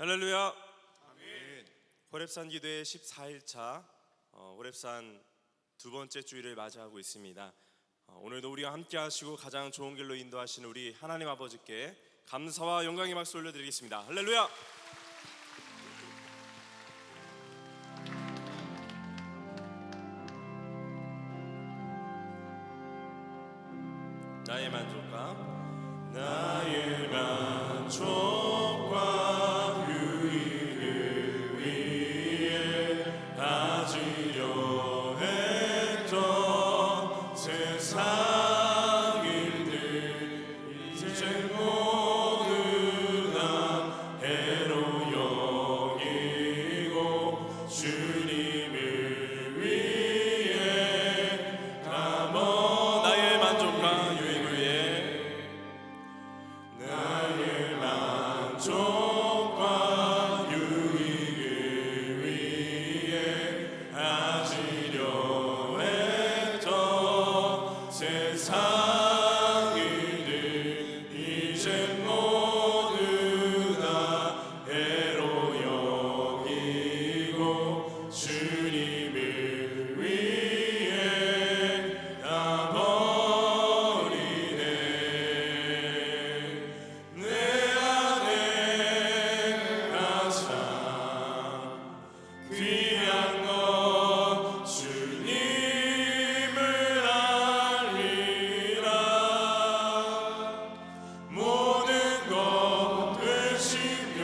할렐루야. 아멘. 호렙산 기도회 14일차 호렙산 두 번째 주일을 맞이하고 있습니다. 오늘도 우리와 함께 하시고 가장 좋은 길로 인도하시는 우리 하나님 아버지께 감사와 영광의 박수 올려드리겠습니다. 할렐루야. 나의 만족과 유익을 위해 가지려 했던 세상 일들 이제 모두 다 해로 여기고 주님을 위해 감어 나의 만족과 유익을 위해 나의 만족과 유익을 위해 가지려 했던 세상 일들 이제 모두 다 해로 여기고 주님을 위해 다 버리네. 내 안에 가장 귀한 것 주님을 알리라. 모든 것 되시며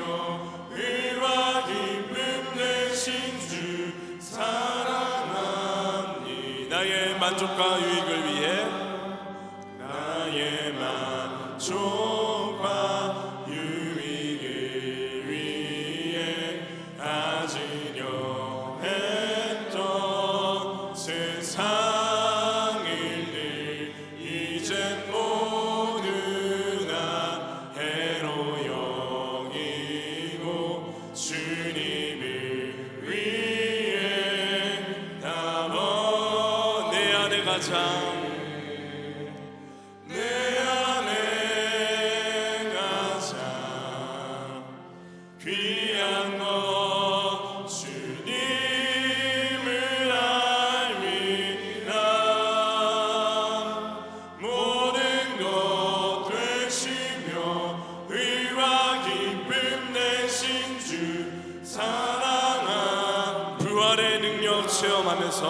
의와 기쁨 되신 주 사랑합니. 나의 만족과 유익을 위해 나의 만족과 유익을 위해 가지려 했던 세상 일들 이제 모두 다 해로 여기고 주님을 위해 다 내 안에 가장 내 안에 가장 귀한 것 주님을 알미라. 모든 것 되시며 의와 기쁨 되신 주 사랑함. 부활의 능력 체험하면서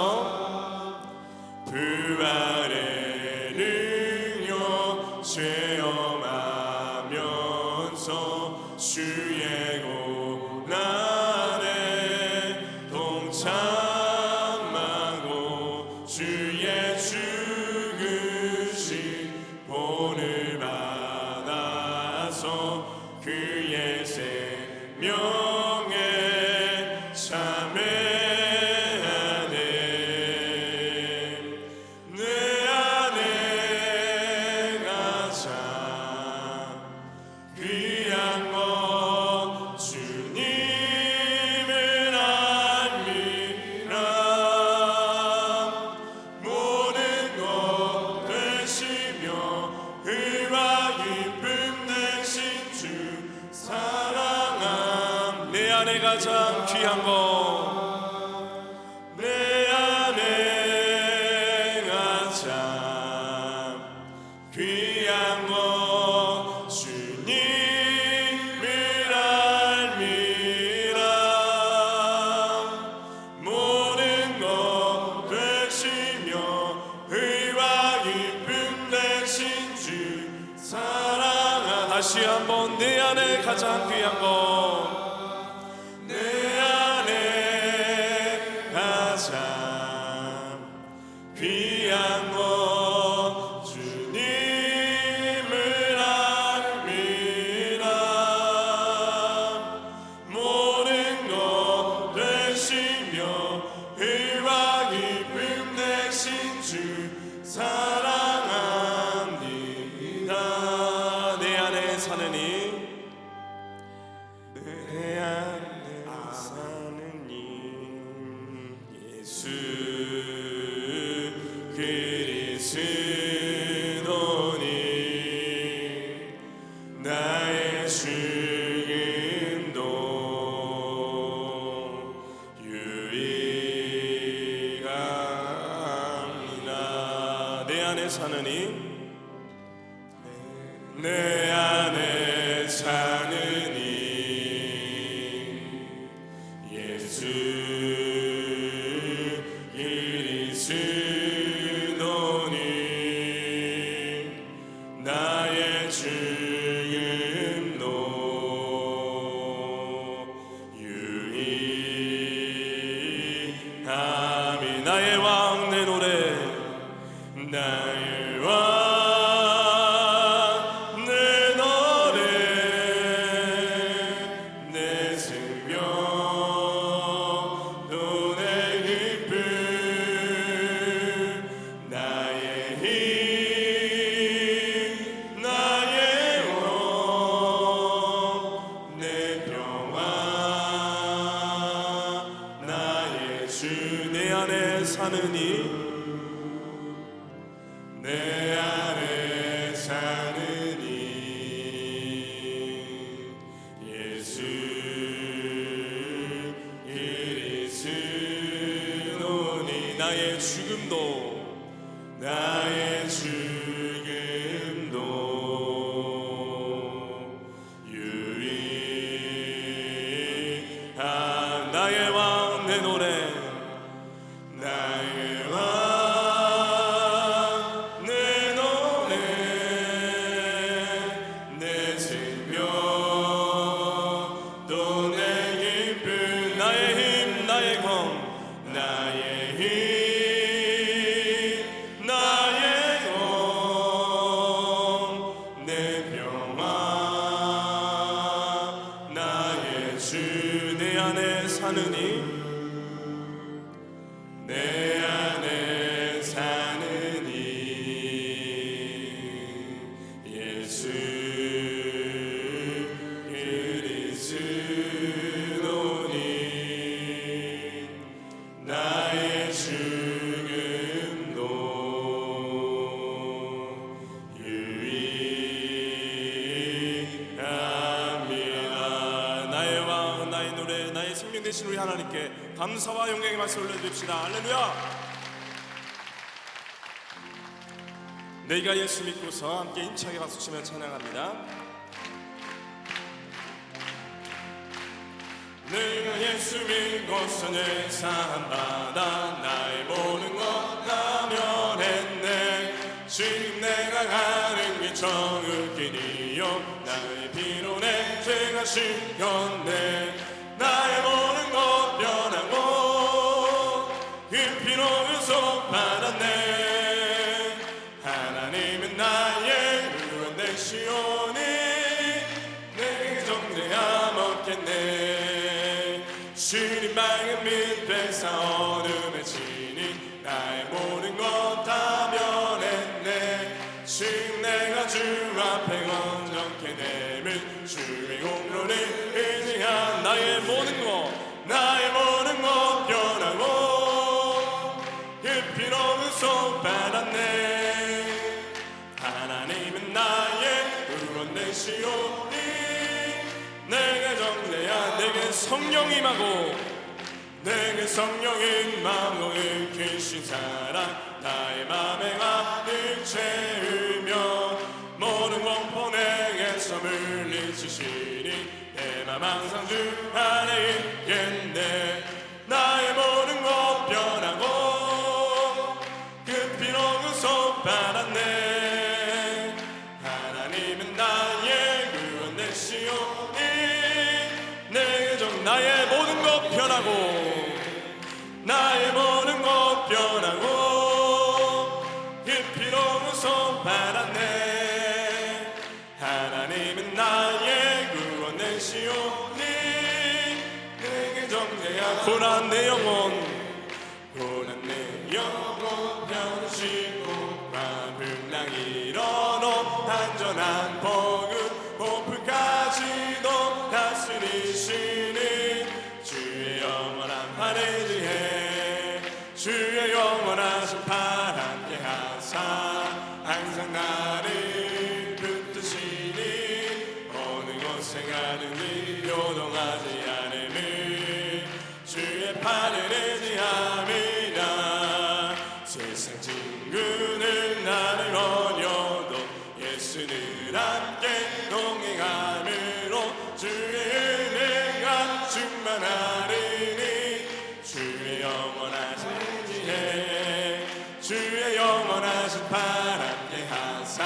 부활의 능력 체험하면서 주의 고난에 동참하고 주의 죽으신 본을 받아서 그의 생명에 참여하네. 내 안에 가장 귀한 것 주님을 알미라. 모든 것 되시며 의와 기쁨 되신 주 사랑함. 내 안에 가장 귀한 것 내 안에 가장 귀한 것 주님을 알미라. 모든 것 되시며 의와 기쁨 되신 주 사랑하. 다시 한번 내 안에 가장 귀한 것 내 안에 가장 귀한 것 주님을 알미라. 모든 것 되시며 의와 기쁨 되신 주 사랑합니다. 내 안에 사느니 내 사느니 내 안에 사느니 예수 그리스도니 나의 죽음도 유일함이 나의 왕 내 노래 나의 왕 내 노래 내 생명 또 내 기쁨 나의 힘 나의 원 내 평화 나의 주 내 안에 사느니 내 안에 사느니 예수 그리스도니 나의 죽음도 나의 죽음도 유일한 나의 왕 내 노래 나의 왕 내 노래 내 생명 또 내 기쁨 나의 힘 나의 검 나의 힘 나의 검 내 평화 나의 주 내 안에 사느니 내 안에 사느니 예수 그리스도니 나의 죽음도 유일합니다. 나의 왕 나의 노래 나의 생명 되신 우리 하나님께 감사와 영광의 말씀 올려드립시다. 할렐루야. 내가 예수 믿고서 함께 힘차게 박수치며 찬양합니다. 내가 예수 믿고서 내 사함받아 나의 모든 것 나면했네. 지금 내가 가는 길 정을길이요 나의 피로 내 죄가 씻겼네. 나의 모든 것 변하고 그 피로 의속받았네. 하나님은 나의 구원 되시오니 내게 정죄함 없겠네. 주님 맑은 빛 되사 어둠에 지니 나의 모든 것 다 변했네. 지금 내가 주 앞에 온전케 내밀 주의 공로를 의지한 나의 모든 것 변하고 그 피로 의속받았네. 하나님은 나의 구원 되시오니 내게 정죄한 내게 성령 임하고 내게 성령 임하고 일으키신 사랑 나의 맘에 가득 채우며 모든 공포 내게서 물리치시니 내 맘 항상 주 안에 있겠네. 나의 모든 것 변하고 그 피로 의속받았네. 하나님은 나의 구원 되시오니 내게 나의 모든 것 변하고 나의 모든 것 변하고 그 피로 의속받았네. 하나님은 나의 구원 되시오니 내게 정죄한 고난 내 영혼 변시고 불랑 일어놓 안전한 복음 고풀까지도 다스리시니 주의 영원한 팔에 지혜 주의 영원한 심판 함께 하사 항상 나를 붙드시니 어느 곳에 가든지 요동하지 않음을 주의 팔을 의지함이라. 세상 친구는 나를 발 함께 하사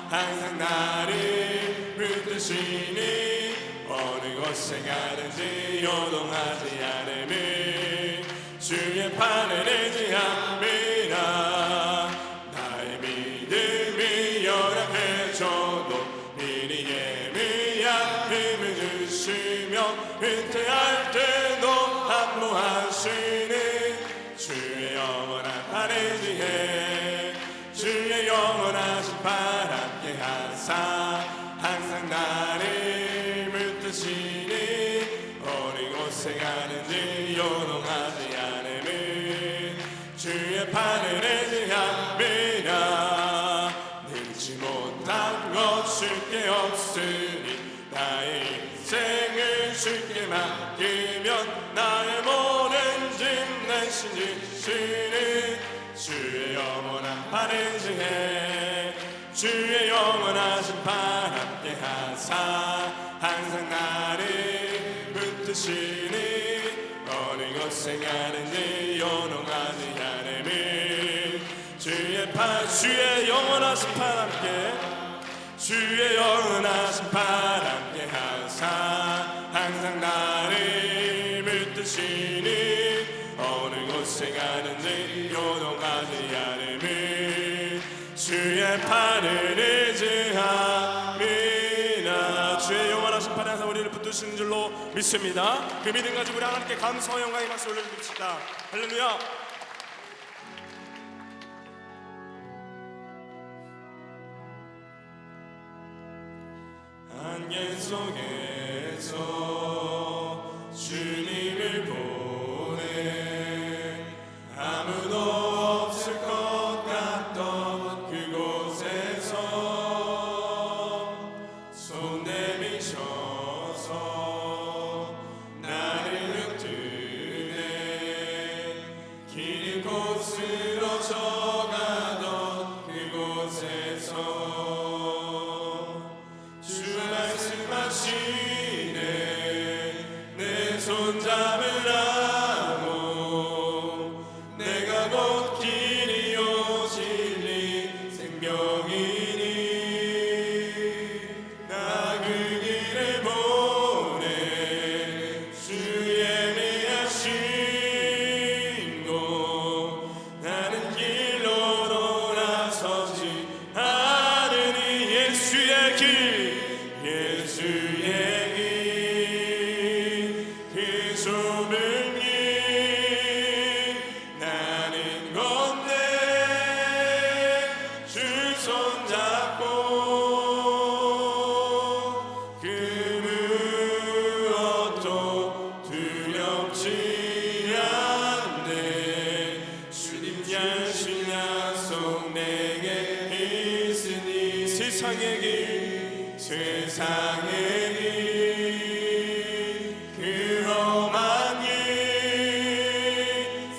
항상 나를 붙드시니 어느 곳에 가든지 요동하지 않음을 주의 팔을 의지함이라 나의 믿음이 연약해져도 이리 예미한 힘을 주시며 은퇴할 때도 안무하시는 주의 영원한 팔 의지해 주의 영원하신 팔 함께 하사 항상 나를 붙드시니 어느 곳에 가는지 요동하지 않음을 주의 팔을 의지함이라 늘지 못한 것 줄게 없으니 나의 인생을 주께 맡기면 나의 모든 짐 대신 지시는 주의 영원한 팔 의지해 주의 영원하신 팔 함께 하사 항상 나를 붙드시니 어느 곳에 가는지 요동하지 않음을 주의 팔 주의 영원하신 팔 함께 주의 영원하신 팔 함께 하사 항상 나를 붙드시니 어느 곳에 가는지 요동하지 않음을 주의 팔을 의지함이나 주의 영원하신 팔에 항상 우리를 붙드시는 줄로 믿습니다. 그 믿음 가지고 우리 하나님께 감사와 영광의 박수 올려드립시다. 할렐루야. 안개 속에서 주님을 보내 아무도 없을 것 같던 그곳에서 손 내미셔서 나를 붙드네 긴 곳으로 져가던 그곳에서 말씀하시네 내 손 잡으라고 내가 곧 길이요 진리 생명이니 나 그 길을 보내 주 예비하신 곳 나는 길로 돌아서지 않으니 예수의 길 예수의 길 그 좁은 길 나는 건데 주 손잡고 그 무엇도 두렵지 않네 주님 열신 약속 내게 있으니 세상의 길 세상의 길 그 험한 길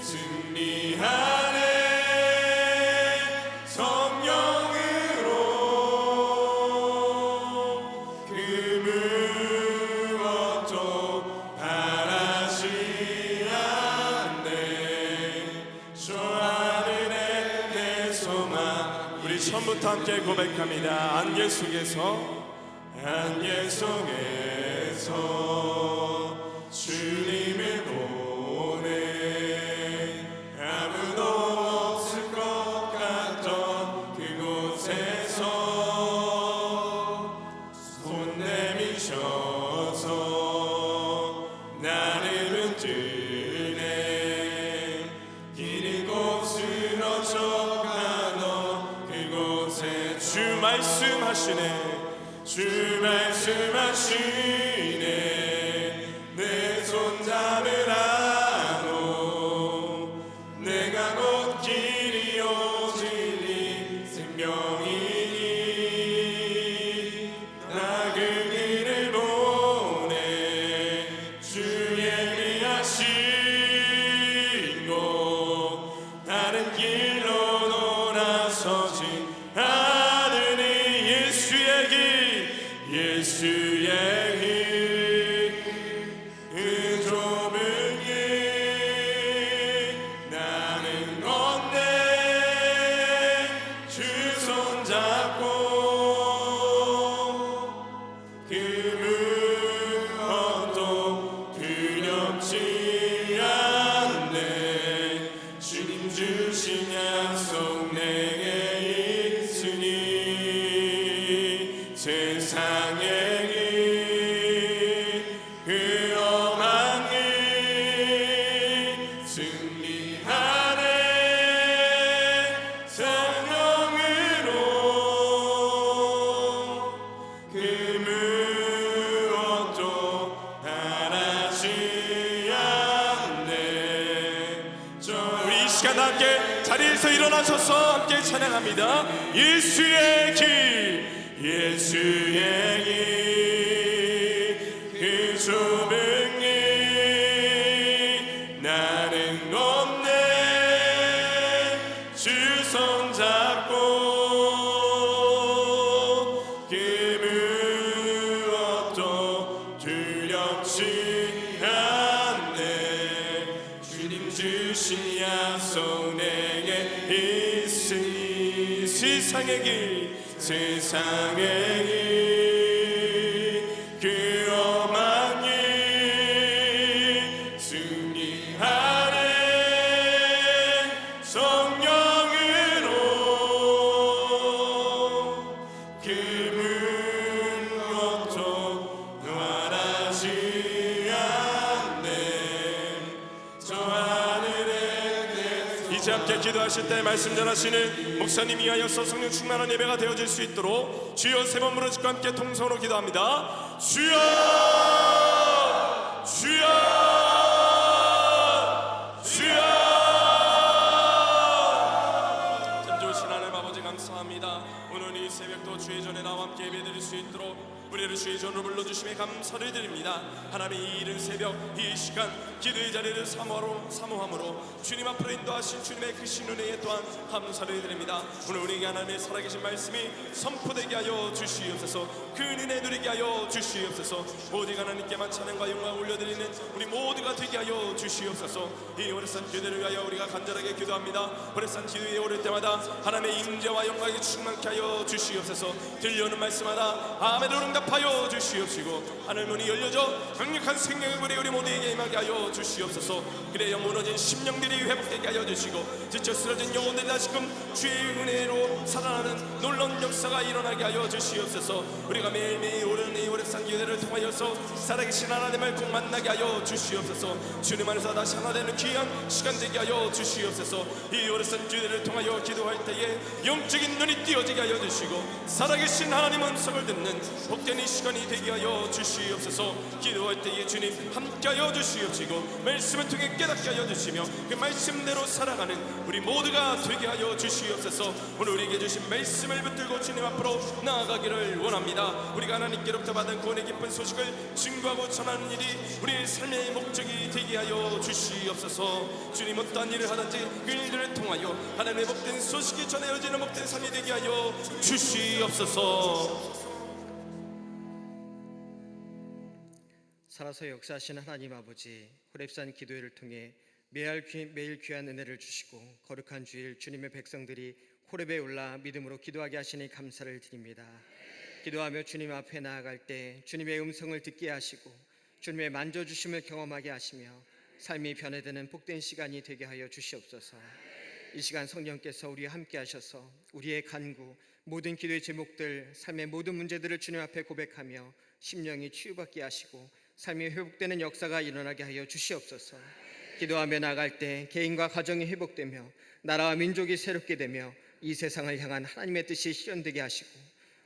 승리하네 성령으로 그 무엇도 바라지 않네 저 하늘에 내 소망 우리 처음부터 함께 고백합니다. 안개 속에서 주님을 보내 아무도 없을 것 같던 그곳에서 손 내미셔서 나를 붙드네 긴 곳으로 져가던 그곳에 주 말씀하시네 주 말씀하시네 내 손 잡으라고 내가 곧 길이요 진리 생명이니 나 그 길을 보내 주 예비하신 곳 다른 길로 돌아서지 않으니 예수의 길 예수의 길 함께 자리에서 일어나셔서 함께 찬양합니다. 예수의 길, 예수의 길, 그 좁은 길 나는 걷네. 주 손잡고 그 무엇도 두렵지 않네. 주님 주신 약속 내게 있으니 세상의 길, 세상의 길, 그 험한 길 승리하네. 성령으로 그 무엇도 노하지 않네. 저 하늘에 이제 함께 기도하실 때 말씀 전하시는 목사님이 하여서 성령 충만한 예배가 되어질 수 있도록 주여 세 번 부르짖고 함께 통성으로 기도합니다. 주여, 주여, 주여. 참 좋으신 하나님 아버지 감사합니다. 오늘 이 새벽도 주의 전에 나와 함께 예배드릴 수 있도록 우리를 주의 전으로 불러주심에 감사를 드립니다. 하나님, 이 이른 새벽 이 시간 기도의 자리를 사모함으로 주님 앞으로 인도하신 주님의 크신 은혜에 또한 감사를 드립니다. 오늘 우리에게 하나님의 살아계신 말씀이 선포되게 하여 주시옵소서. 그 은혜 누리게 하여 주시옵소서. 오직 하나님께만 찬양과 영광을 올려드리는 우리 모두가 되게 하여 주시옵소서. 이 오랫산 교회를 위하여 우리가 간절하게 기도합니다. 오랫산 기도에 오를 때마다 하나님의 임재와 영광이 충만케 하여 주시옵소서. 들려오는 말씀마다 아멘으로 응답하여 주시옵시고 하늘 문이 열려져 강력한 생명의 불이 우리 모두에게 임하게 하여 주시옵소서. 그래야 무너진 심령들이 회복되게 하여 주시고 지쳐 쓰러진 영혼들이 다시금 주의 은혜로 살아나는 놀라운 역사가 일어나게 하여 주시옵소서. 우리가 매일매일 오르는 이 오랫산 기회를 통하여서 살아계신 하나님을 꼭 만나게 하여 주시옵소서. 주님 안에서 다시 하나 되는 귀한 시간 되게 하여 주시옵소서. 이 오랫산 기회를 통하여 기도할 때에 영적인 눈이 띄어지게 하여 주시고 살아계신 하나님 음성을 듣는 복된 이 시간이 되게 하여 주시옵소서. 기도할 때에 주님 함께하여 주시옵시고 말씀을 통해 깨닫게 하여 주시며 그 말씀대로 살아가는 우리 모두가 되게 하여 주시옵소서. 오늘 우리에게 주신 말씀을 붙들고 주님 앞으로 나아가기를 원합니다. 우리가 하나님께로부터 받은 구원의 기쁜 소식을 증거하고 전하는 일이 우리의 삶의 목적이 되게 하여 주시옵소서. 주님 어떠한 일을 하든지 그 일들을 통하여 하나님의 복된 소식이 전해지는 복된 삶이 되게 하여 주시옵소서. 살아서 역사하신 하나님 아버지, 호렙산 기도회를 통해 매일 귀한 은혜를 주시고 거룩한 주일 주님의 백성들이 호렙에 올라 믿음으로 기도하게 하시니 감사를 드립니다. 기도하며 주님 앞에 나아갈 때 주님의 음성을 듣게 하시고 주님의 만져주심을 경험하게 하시며 삶이 변화되는 복된 시간이 되게 하여 주시옵소서. 이 시간 성령께서 우리와 함께 하셔서 우리의 간구, 모든 기도의 제목들, 삶의 모든 문제들을 주님 앞에 고백하며 심령이 치유받게 하시고 삶이 회복되는 역사가 일어나게 하여 주시옵소서. 기도하며 나갈 때 개인과 가정이 회복되며 나라와 민족이 새롭게 되며 이 세상을 향한 하나님의 뜻이 실현되게 하시고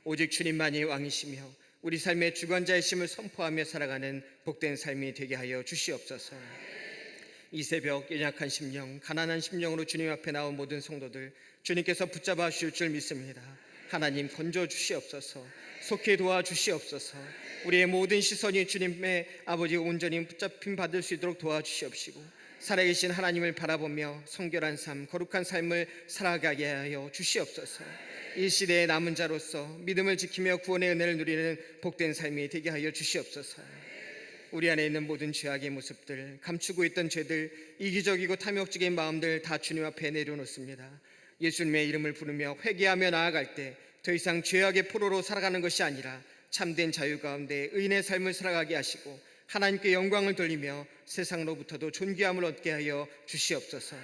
오직 주님만이 왕이시며 우리 삶의 주관자이심을 선포하며 살아가는 복된 삶이 되게 하여 주시옵소서. 이 새벽 연약한 심령, 가난한 심령으로 주님 앞에 나온 모든 성도들 주님께서 붙잡아 주실 줄 믿습니다. 하나님 건져 주시옵소서. 속히 도와주시옵소서. 우리의 모든 시선이 주님의 아버지 온전히 붙잡힘 받을 수 있도록 도와주시옵시고 살아계신 하나님을 바라보며 성결한 삶, 거룩한 삶을 살아가게 하여 주시옵소서. 이 시대의 남은 자로서 믿음을 지키며 구원의 은혜를 누리는 복된 삶이 되게 하여 주시옵소서. 우리 안에 있는 모든 죄악의 모습들, 감추고 있던 죄들, 이기적이고 탐욕적인 마음들 다 주님 앞에 내려놓습니다. 예수님의 이름을 부르며 회개하며 나아갈 때 더 이상 죄악의 포로로 살아가는 것이 아니라 참된 자유 가운데 의인의 삶을 살아가게 하시고 하나님께 영광을 돌리며 세상으로부터도 존귀함을 얻게 하여 주시옵소서.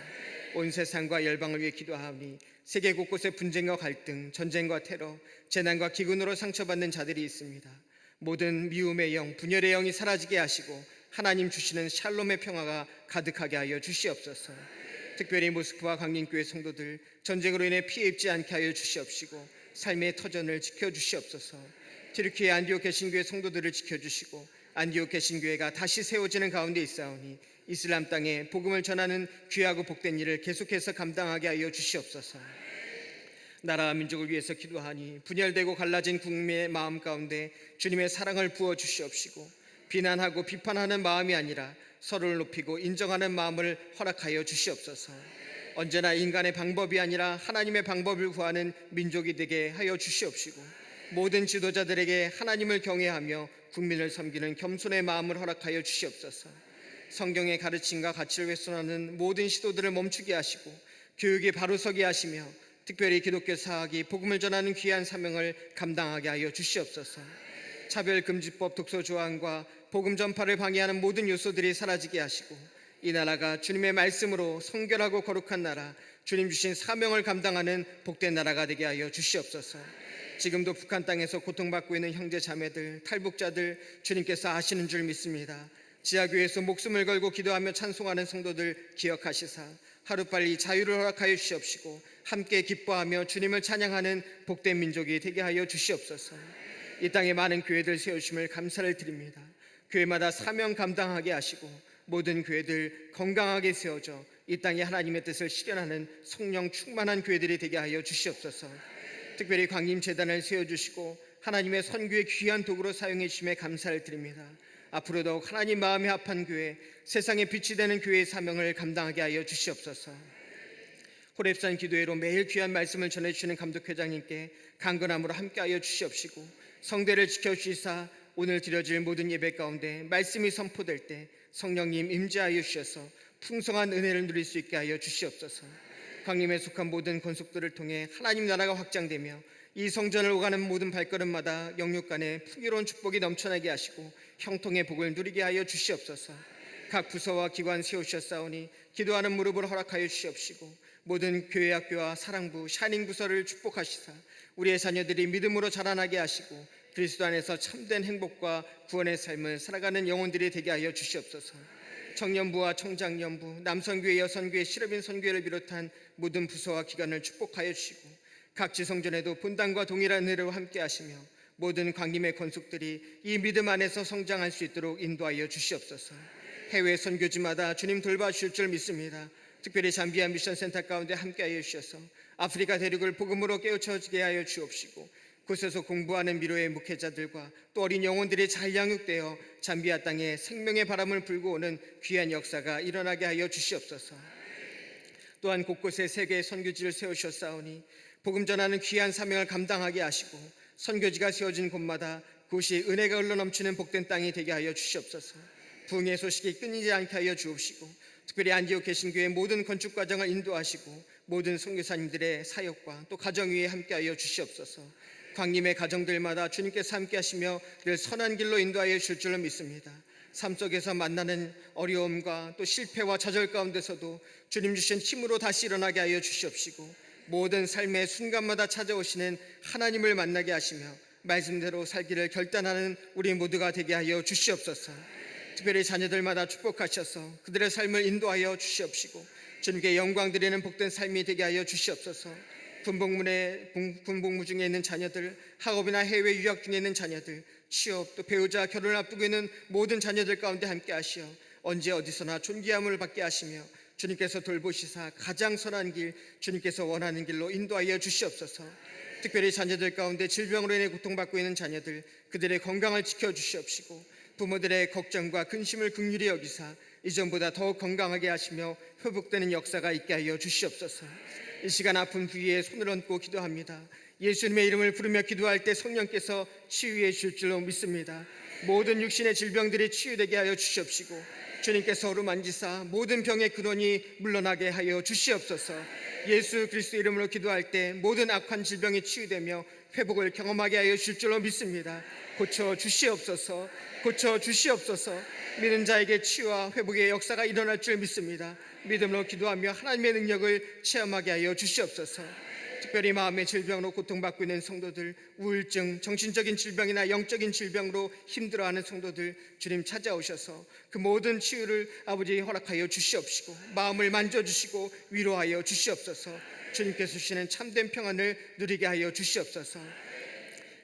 온 세상과 열방을 위해 기도하오니 세계 곳곳에 분쟁과 갈등, 전쟁과 테러, 재난과 기근으로 상처받는 자들이 있습니다. 모든 미움의 영, 분열의 영이 사라지게 하시고 하나님 주시는 샬롬의 평화가 가득하게 하여 주시옵소서. 특별히 모스크바 강림교회 성도들 전쟁으로 인해 피해 입지 않게 하여 주시옵시고 삶의 터전을 지켜주시옵소서. 튀르키예 안디옥 개신교회 성도들을 지켜주시고 안디옥 개신교회가 다시 세워지는 가운데 있사오니 이슬람 땅에 복음을 전하는 귀하고 복된 일을 계속해서 감당하게 하여 주시옵소서. 나라와 민족을 위해서 기도하니 분열되고 갈라진 국민의 마음 가운데 주님의 사랑을 부어 주시옵시고 비난하고 비판하는 마음이 아니라 서로를 높이고 인정하는 마음을 허락하여 주시옵소서. 언제나 인간의 방법이 아니라 하나님의 방법을 구하는 민족이 되게 하여 주시옵시고 모든 지도자들에게 하나님을 경외하며 국민을 섬기는 겸손의 마음을 허락하여 주시옵소서. 성경의 가르침과 가치를 훼손하는 모든 시도들을 멈추게 하시고 교육이 바로 서게 하시며 특별히 기독교 사학이 복음을 전하는 귀한 사명을 감당하게 하여 주시옵소서. 차별금지법 독소 조항과 복음 전파를 방해하는 모든 요소들이 사라지게 하시고 이 나라가 주님의 말씀으로 성결하고 거룩한 나라, 주님 주신 사명을 감당하는 복된 나라가 되게 하여 주시옵소서. 지금도 북한 땅에서 고통받고 있는 형제 자매들, 탈북자들 주님께서 아시는 줄 믿습니다. 지하교회에서 목숨을 걸고 기도하며 찬송하는 성도들 기억하시사 하루빨리 자유를 허락하여 주시옵시고 함께 기뻐하며 주님을 찬양하는 복된 민족이 되게 하여 주시옵소서. 이 땅에 많은 교회들 세우심을 감사를 드립니다. 교회마다 사명 감당하게 하시고 모든 교회들 건강하게 세워져 이 땅에 하나님의 뜻을 실현하는 성령 충만한 교회들이 되게 하여 주시옵소서. 특별히 광림재단을 세워주시고 하나님의 선교의 귀한 도구로 사용해 주심에 감사를 드립니다. 앞으로 더욱 하나님 마음에 합한 교회, 세상에 빛이 되는 교회의 사명을 감당하게 하여 주시옵소서. 호렙산 기도회로 매일 귀한 말씀을 전해주시는 감독회장님께 강건함으로 함께하여 주시옵시고 성대를 지켜주시사 오늘 드려질 모든 예배 가운데 말씀이 선포될 때 성령님 임재하여 주셔서 풍성한 은혜를 누릴 수 있게 하여 주시옵소서. 광림에 속한 모든 권속들을 통해 하나님 나라가 확장되며 이 성전을 오가는 모든 발걸음마다 영육 간에 풍요로운 축복이 넘쳐나게 하시고 형통의 복을 누리게 하여 주시옵소서. 각 부서와 기관 세우셨사오니 기도하는 무릎을 허락하여 주시옵시고 모든 교회 학교와 사랑부, 샤이닝 부서를 축복하시사 우리의 자녀들이 믿음으로 자라나게 하시고 그리스도 안에서 참된 행복과 구원의 삶을 살아가는 영혼들이 되게 하여 주시옵소서. 청년부와 청장년부, 남선교회, 여선교회, 실업인 선교회를 비롯한 모든 부서와 기관을 축복하여 주시고 각 지성전에도 본당과 동일한 은혜로 함께 하시며 모든 광림의 권속들이 이 믿음 안에서 성장할 수 있도록 인도하여 주시옵소서. 해외 선교지마다 주님 돌봐주실 줄 믿습니다. 특별히 잠비아 미션센터 가운데 함께하여 주셔서 아프리카 대륙을 복음으로 깨우쳐지게 하여 주옵시고 곳에서 공부하는 미로의 목회자들과 또 어린 영혼들이 잘 양육되어 잠비아 땅에 생명의 바람을 불고 오는 귀한 역사가 일어나게 하여 주시옵소서. 또한 곳곳에 세계의 선교지를 세우셨사오니 복음 전하는 귀한 사명을 감당하게 하시고 선교지가 세워진 곳마다 그곳이 은혜가 흘러넘치는 복된 땅이 되게 하여 주시옵소서. 부흥의 소식이 끊이지 않게 하여 주옵시고 특별히 안디옥 개신교회 모든 건축 과정을 인도하시고 모든 선교사님들의 사역과 또 가정 위에 함께하여 주시옵소서. 광림의 가정들마다 주님께서 함께하시며 늘 선한 길로 인도하여 주실 줄로 믿습니다. 삶 속에서 만나는 어려움과 또 실패와 좌절 가운데서도 주님 주신 힘으로 다시 일어나게 하여 주시옵시고 모든 삶의 순간마다 찾아오시는 하나님을 만나게 하시며 말씀대로 살기를 결단하는 우리 모두가 되게 하여 주시옵소서. 특별히 자녀들마다 축복하셔서 그들의 삶을 인도하여 주시옵시고 주님께 영광 드리는 복된 삶이 되게 하여 주시옵소서. 군복무 중에 있는 자녀들, 학업이나 해외 유학 중에 있는 자녀들, 취업 또 배우자 결혼을 앞두고 있는 모든 자녀들 가운데 함께 하시어 언제 어디서나 존귀함을 받게 하시며 주님께서 돌보시사 가장 선한 길, 주님께서 원하는 길로 인도하여 주시옵소서. 특별히 자녀들 가운데 질병으로 인해 고통받고 있는 자녀들, 그들의 건강을 지켜주시옵시고 부모들의 걱정과 근심을 긍휼히 여기사 이전보다 더욱 건강하게 하시며 회복되는 역사가 있게 하여 주시옵소서. 이 시간 아픈 부위에 손을 얹고 기도합니다. 예수님의 이름을 부르며 기도할 때 성령께서 치유해 주실 줄로 믿습니다. 모든 육신의 질병들이 치유되게 하여 주시옵시고 주님께서 어루만지사 모든 병의 근원이 물러나게 하여 주시옵소서. 예수 그리스도 이름으로 기도할 때 모든 악한 질병이 치유되며 회복을 경험하게 하여 주실 줄로 믿습니다. 고쳐 주시옵소서. 고쳐 주시옵소서. 믿는 자에게 치유와 회복의 역사가 일어날 줄 믿습니다. 믿음으로 기도하며 하나님의 능력을 체험하게 하여 주시옵소서. 특별히 마음의 질병으로 고통받고 있는 성도들, 우울증, 정신적인 질병이나 영적인 질병으로 힘들어하는 성도들 주님 찾아오셔서 그 모든 치유를 아버지 허락하여 주시옵시고 마음을 만져주시고 위로하여 주시옵소서. 주님께서 주시는 참된 평안을 누리게 하여 주시옵소서.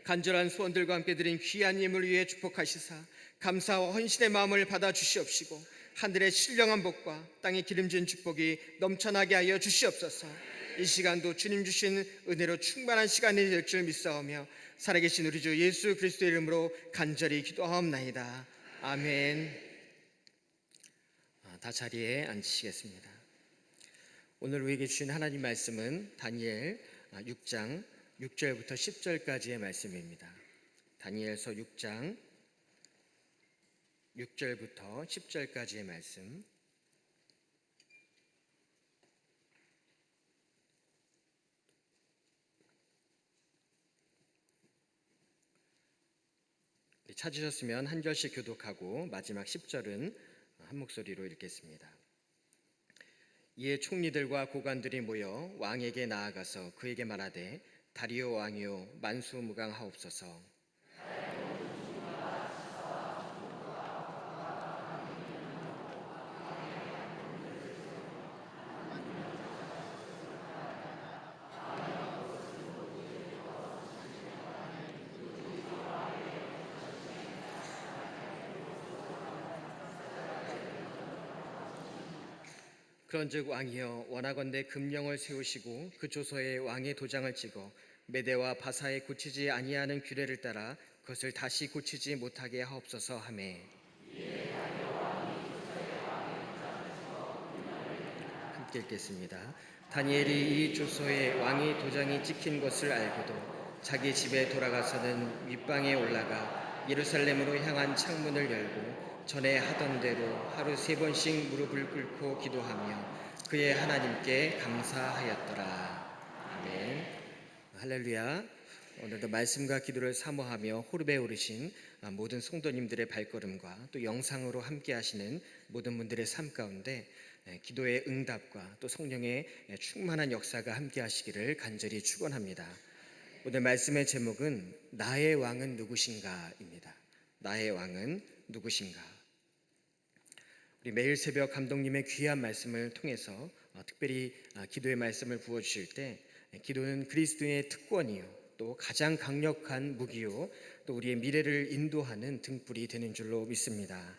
간절한 소원들과 함께 드린 귀한 예물을 위해 축복하시사 감사와 헌신의 마음을 받아 주시옵시고 하늘의 신령한 복과 땅의 기름진 축복이 넘쳐나게 하여 주시옵소서. 이 시간도 주님 주신 은혜로 충만한 시간이 될 줄 믿사오며 살아계신 우리 주 예수 그리스도의 이름으로 간절히 기도하옵나이다. 아멘. 다 자리에 앉으시겠습니다. 오늘 우리에게 주신 하나님 말씀은 다니엘 6장 6절부터 10절까지의 말씀입니다. 다니엘서 6장 6절부터 10절까지의 말씀. 찾으셨으면 한 절씩 교독하고 마지막 10절은 한 목소리로 읽겠습니다. 이에 총리들과 고관들이 모여 왕에게 나아가서 그에게 말하되 다리오 왕이요 만수무강하옵소서. 그런즉 왕이여 원하건대 금령을 세우시고 그 조서에 왕의 도장을 찍어 메대와 바사에 고치지 아니하는 규례를 따라 그것을 다시 고치지 못하게 하옵소서 하매. 함께 읽겠습니다. 다니엘이 이 조서에 왕의 도장이 찍힌 것을 알고도 자기 집에 돌아가서는 윗방에 올라가 예루살렘으로 향한 창문을 열고 전에 하던 대로 하루 3번씩 무릎을 꿇고 기도하며 그의 하나님께 감사하였더라. 아멘. 할렐루야. 오늘도 말씀과 기도를 사모하며 호르베에 오르신 모든 성도님들의 발걸음과 또 영상으로 함께 하시는 모든 분들의 삶 가운데 기도의 응답과 또 성령의 충만한 역사가 함께 하시기를 간절히 축원합니다. 오늘 말씀의 제목은 나의 왕은 누구신가입니다. 나의 왕은 누구신가? 우리 매일 새벽 감독님의 귀한 말씀을 통해서 특별히 기도의 말씀을 부어주실 때 기도는 그리스도의 특권이요 또 가장 강력한 무기요 또 우리의 미래를 인도하는 등불이 되는 줄로 믿습니다.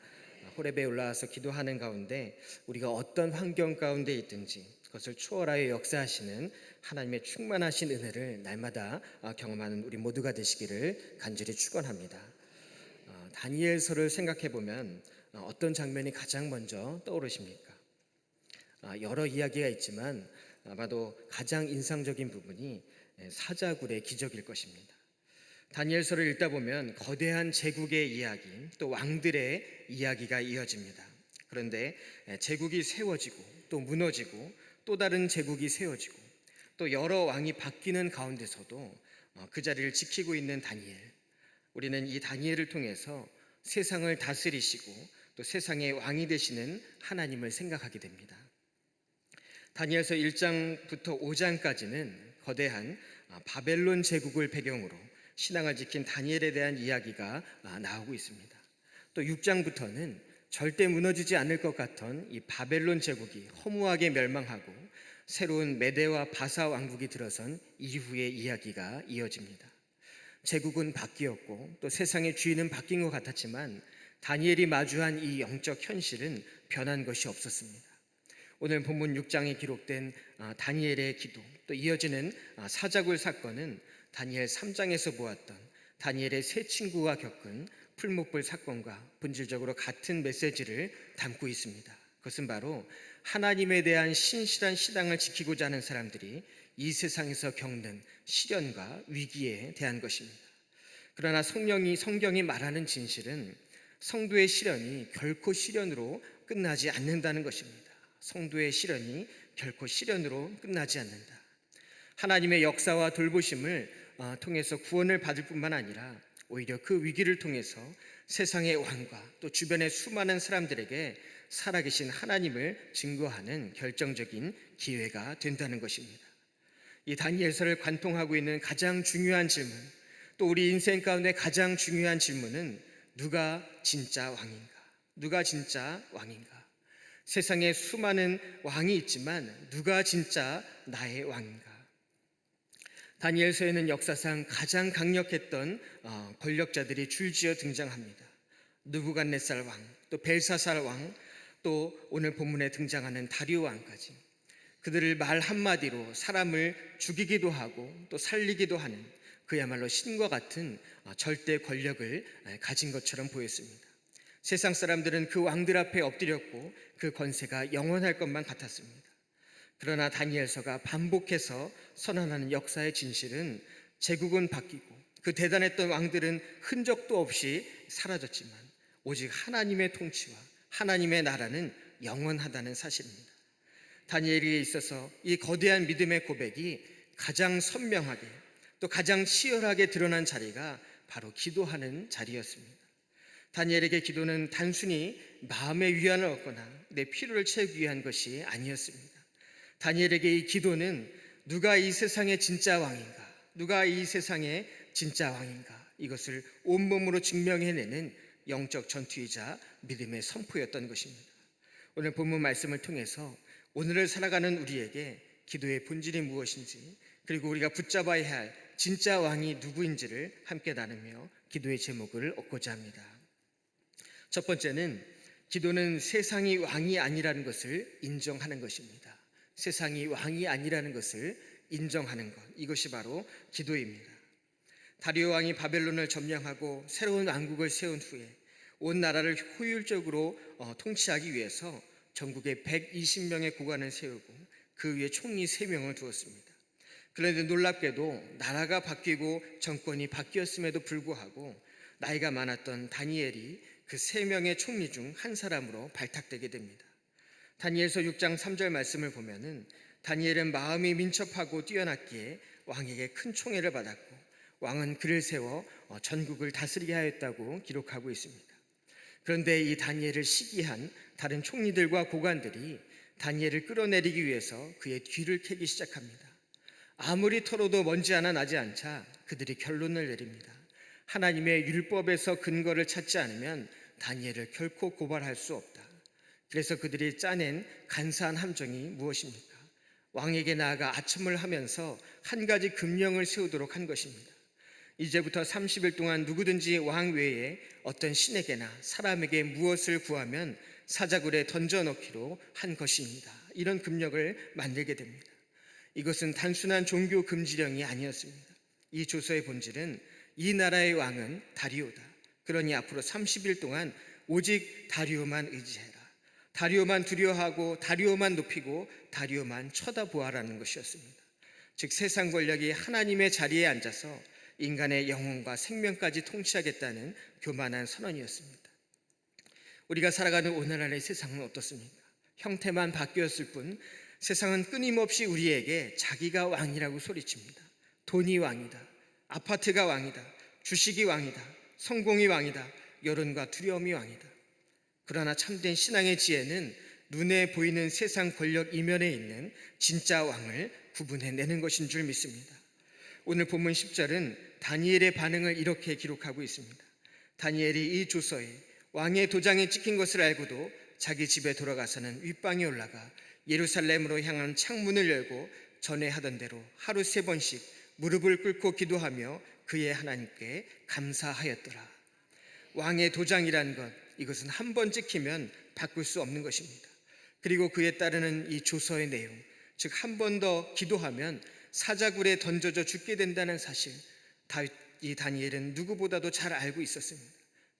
호렙에 올라와서 기도하는 가운데 우리가 어떤 환경 가운데 있든지 그것을 초월하여 역사하시는 하나님의 충만하신 은혜를 날마다 경험하는 우리 모두가 되시기를 간절히 축원합니다. 다니엘서를 생각해 보면 어떤 장면이 가장 먼저 떠오르십니까? 여러 이야기가 있지만 아마도 가장 인상적인 부분이 사자굴의 기적일 것입니다. 다니엘서를 읽다 보면 거대한 제국의 이야기, 또 왕들의 이야기가 이어집니다. 그런데 제국이 세워지고 또 무너지고 또 다른 제국이 세워지고 또 여러 왕이 바뀌는 가운데서도 그 자리를 지키고 있는 다니엘. 우리는 이 다니엘을 통해서 세상을 다스리시고 또 세상의 왕이 되시는 하나님을 생각하게 됩니다. 다니엘서 1장부터 5장까지는 거대한 바벨론 제국을 배경으로 신앙을 지킨 다니엘에 대한 이야기가 나오고 있습니다. 또 6장부터는 절대 무너지지 않을 것 같던 이 바벨론 제국이 허무하게 멸망하고 새로운 메대와 바사 왕국이 들어선 이후의 이야기가 이어집니다. 제국은 바뀌었고 또 세상의 주인은 바뀐 것 같았지만 다니엘이 마주한 이 영적 현실은 변한 것이 없었습니다. 오늘 본문 6장에 기록된 다니엘의 기도 또 이어지는 사자굴 사건은 다니엘 3장에서 보았던 다니엘의 세 친구와 겪은 풀목불 사건과 본질적으로 같은 메시지를 담고 있습니다. 그것은 바로 하나님에 대한 신실한 신앙을 지키고자 하는 사람들이 이 세상에서 겪는 시련과 위기에 대한 것입니다. 그러나 성경이 말하는 진실은 성도의 시련이 결코 시련으로 끝나지 않는다는 것입니다. 성도의 시련이 결코 시련으로 끝나지 않는다. 하나님의 역사와 돌보심을 통해서 구원을 받을 뿐만 아니라 오히려 그 위기를 통해서 세상의 왕과 또 주변의 수많은 사람들에게 살아계신 하나님을 증거하는 결정적인 기회가 된다는 것입니다. 이 다니엘서를 관통하고 있는 가장 중요한 질문, 또 우리 인생 가운데 가장 중요한 질문은 누가 진짜 왕인가? 누가 진짜 왕인가? 세상에 수많은 왕이 있지만 누가 진짜 나의 왕인가? 다니엘서에는 역사상 가장 강력했던 권력자들이 줄지어 등장합니다. 느부갓네살 왕, 또 벨사살 왕, 또 오늘 본문에 등장하는 다리오 왕까지 그들을 말 한마디로 사람을 죽이기도 하고 또 살리기도 하는 그야말로 신과 같은 절대 권력을 가진 것처럼 보였습니다. 세상 사람들은 그 왕들 앞에 엎드렸고 그 권세가 영원할 것만 같았습니다. 그러나 다니엘서가 반복해서 선언하는 역사의 진실은 제국은 바뀌고 그 대단했던 왕들은 흔적도 없이 사라졌지만 오직 하나님의 통치와 하나님의 나라는 영원하다는 사실입니다. 다니엘에게 있어서 이 거대한 믿음의 고백이 가장 선명하게 또 가장 치열하게 드러난 자리가 바로 기도하는 자리였습니다. 다니엘에게 기도는 단순히 마음의 위안을 얻거나 내 필요를 채우기 위한 것이 아니었습니다. 다니엘에게 이 기도는 누가 이 세상의 진짜 왕인가, 누가 이 세상의 진짜 왕인가, 이것을 온몸으로 증명해내는 영적 전투이자 믿음의 선포였던 것입니다. 오늘 본문 말씀을 통해서 오늘을 살아가는 우리에게 기도의 본질이 무엇인지, 그리고 우리가 붙잡아야 할 진짜 왕이 누구인지를 함께 나누며 기도의 제목을 얻고자 합니다. 첫 번째는 기도는 세상이 왕이 아니라는 것을 인정하는 것입니다. 세상이 왕이 아니라는 것을 인정하는 것, 이것이 바로 기도입니다. 다리오 왕이 바벨론을 점령하고 새로운 왕국을 세운 후에 온 나라를 효율적으로 통치하기 위해서 전국에 120명의 고관을 세우고 그 위에 총리 3명을 두었습니다. 그런데 놀랍게도 나라가 바뀌고 정권이 바뀌었음에도 불구하고 나이가 많았던 다니엘이 그 3명의 총리 중 한 사람으로 발탁되게 됩니다. 다니엘서 6장 3절 말씀을 보면은 다니엘은 마음이 민첩하고 뛰어났기에 왕에게 큰 총애를 받았고 왕은 그를 세워 전국을 다스리게 하였다고 기록하고 있습니다. 그런데 이 다니엘을 시기한 다른 총리들과 고관들이 다니엘을 끌어내리기 위해서 그의 뒤를 캐기 시작합니다. 아무리 털어도 먼지 하나 나지 않자 그들이 결론을 내립니다. 하나님의 율법에서 근거를 찾지 않으면 다니엘을 결코 고발할 수 없다. 그래서 그들이 짜낸 간사한 함정이 무엇입니까? 왕에게 나아가 아첨을 하면서 한 가지 금령을 세우도록 한 것입니다. 이제부터 30일 동안 누구든지 왕 외에 어떤 신에게나 사람에게 무엇을 구하면 사자굴에 던져넣기로 한 것입니다. 이런 금령을 만들게 됩니다. 이것은 단순한 종교 금지령이 아니었습니다. 이 조서의 본질은 이 나라의 왕은 다리오다. 그러니 앞으로 30일 동안 오직 다리오만 의지해라. 다리오만 두려워하고 다리오만 높이고 다리오만 쳐다보아라는 것이었습니다. 즉 세상 권력이 하나님의 자리에 앉아서 인간의 영혼과 생명까지 통치하겠다는 교만한 선언이었습니다. 우리가 살아가는 오늘날의 세상은 어떻습니까? 형태만 바뀌었을 뿐 세상은 끊임없이 우리에게 자기가 왕이라고 소리칩니다. 돈이 왕이다, 아파트가 왕이다, 주식이 왕이다, 성공이 왕이다, 여론과 두려움이 왕이다. 그러나 참된 신앙의 지혜는 눈에 보이는 세상 권력 이면에 있는 진짜 왕을 구분해내는 것인 줄 믿습니다. 오늘 본문 10절은 다니엘의 반응을 이렇게 기록하고 있습니다. 다니엘이 이 조서에 왕의 도장이 찍힌 것을 알고도 자기 집에 돌아가서는 윗방에 올라가 예루살렘으로 향한 창문을 열고 전에 하던 대로 하루 3번씩 무릎을 꿇고 기도하며 그의 하나님께 감사하였더라. 왕의 도장이란 것, 이것은 한 번 찍히면 바꿀 수 없는 것입니다. 그리고 그에 따르는 이 조서의 내용, 즉 한 번 더 기도하면 사자굴에 던져져 죽게 된다는 사실, 이 다니엘은 누구보다도 잘 알고 있었습니다.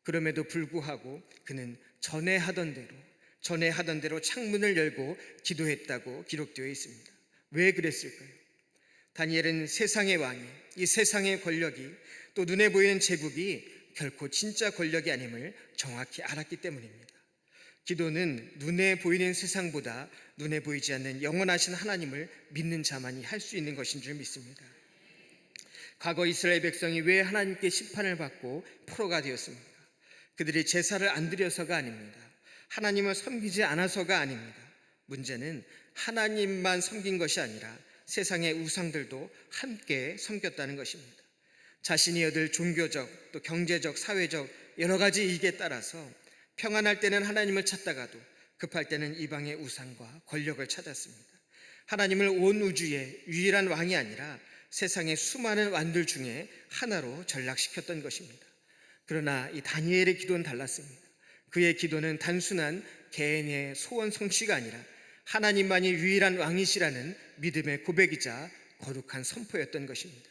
그럼에도 불구하고 그는 전에 하던 대로 창문을 열고 기도했다고 기록되어 있습니다. 왜 그랬을까요? 다니엘은 세상의 왕이, 이 세상의 권력이, 또 눈에 보이는 제국이 결코 진짜 권력이 아님을 정확히 알았기 때문입니다. 기도는 눈에 보이는 세상보다 눈에 보이지 않는 영원하신 하나님을 믿는 자만이 할 수 있는 것인 줄 믿습니다. 과거 이스라엘 백성이 왜 하나님께 심판을 받고 포로가 되었습니까? 그들이 제사를 안 드려서가 아닙니다. 하나님을 섬기지 않아서가 아닙니다. 문제는 하나님만 섬긴 것이 아니라 세상의 우상들도 함께 섬겼다는 것입니다. 자신이 얻을 종교적, 또 경제적, 사회적 여러 가지 이익에 따라서 평안할 때는 하나님을 찾다가도 급할 때는 이방의 우상과 권력을 찾았습니다. 하나님을 온 우주의 유일한 왕이 아니라 세상의 수많은 왕들 중에 하나로 전락시켰던 것입니다. 그러나 이 다니엘의 기도는 달랐습니다. 그의 기도는 단순한 개인의 소원 성취가 아니라 하나님만이 유일한 왕이시라는 믿음의 고백이자 거룩한 선포였던 것입니다.